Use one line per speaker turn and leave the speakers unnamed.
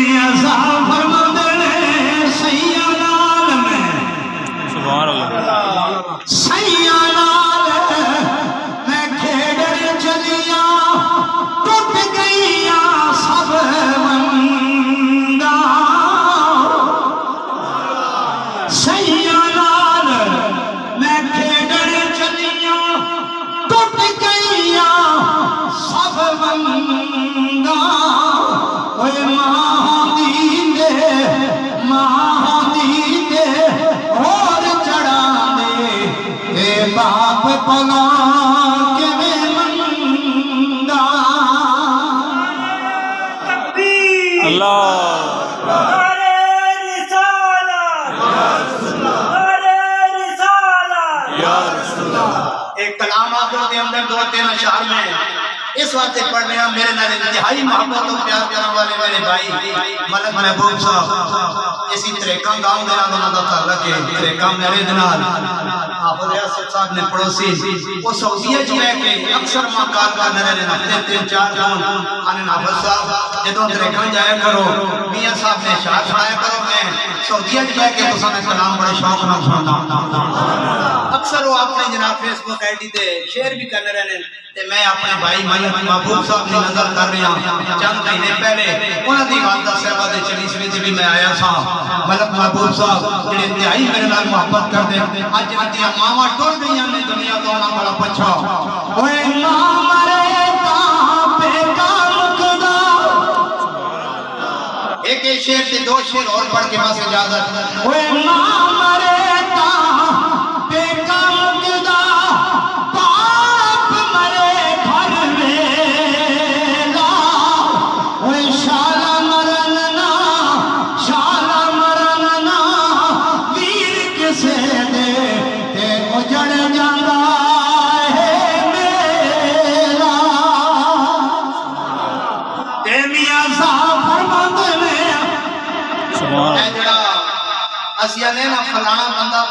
میاں صاحب فرماندے نے سیاں نال میں
سبحان اللہ
سیاں نال میں کھیڈن چلیاں ٹوٹ گئیاں سب ونگاں سیاں نال میں کھیڈن چلیاں ٹوٹ گئیاں سب ونگاں اوے ماں دی دے اور چڑھا دے اے باپ پلا کیویں منگا
اللہ
ایک کلام آخر کے اندر 2-3 اشعار میں اس واسطے پڑھ رہے ہیں میرے نال انتہائی محبت و پیار کرنے والے میرے بھائی ملک محبوب صاحب اسی طریقہ گاؤں دے نال انہاں دا تعلق ہے طریقہ میرے دے نال حافظ ریاست صاحب نے پڑوسی وہ سعودیہ جی ہے کہ اکثر مقام کا نرے ہفتے 3-4 جون ان حافظ صاحب جدوں طریقہ جایا کرو میاں صاحب نے اشعار سنایا کرو میں سعودیہ جی ہے کہ تساں کلام بڑے شوق نال سننا اکثر وہ اپنے جناب فیس بک آئی ڈی تے شیئر بھی کرنے رہنے تے میں اپنے بھائی ملک محبوب صاحب کی نظر کر رہا ہوں چند مہینے پہلے انہاں دی والدہ صاحبہ دے چلیس وچ بھی میں آیا سا ملک محبوب صاحب جڑے انتہائی میرے نال محبت کردے اج ودیاں ماواں ٹر گئیاں نے دنیا تو انہاں کولا پچھا اوے ماں مرے تاں بیٹا مکدا ایک شعر تے 2 شعر اور پڑھ کے بس اجازت اوے ماں مرے فلانا بندہ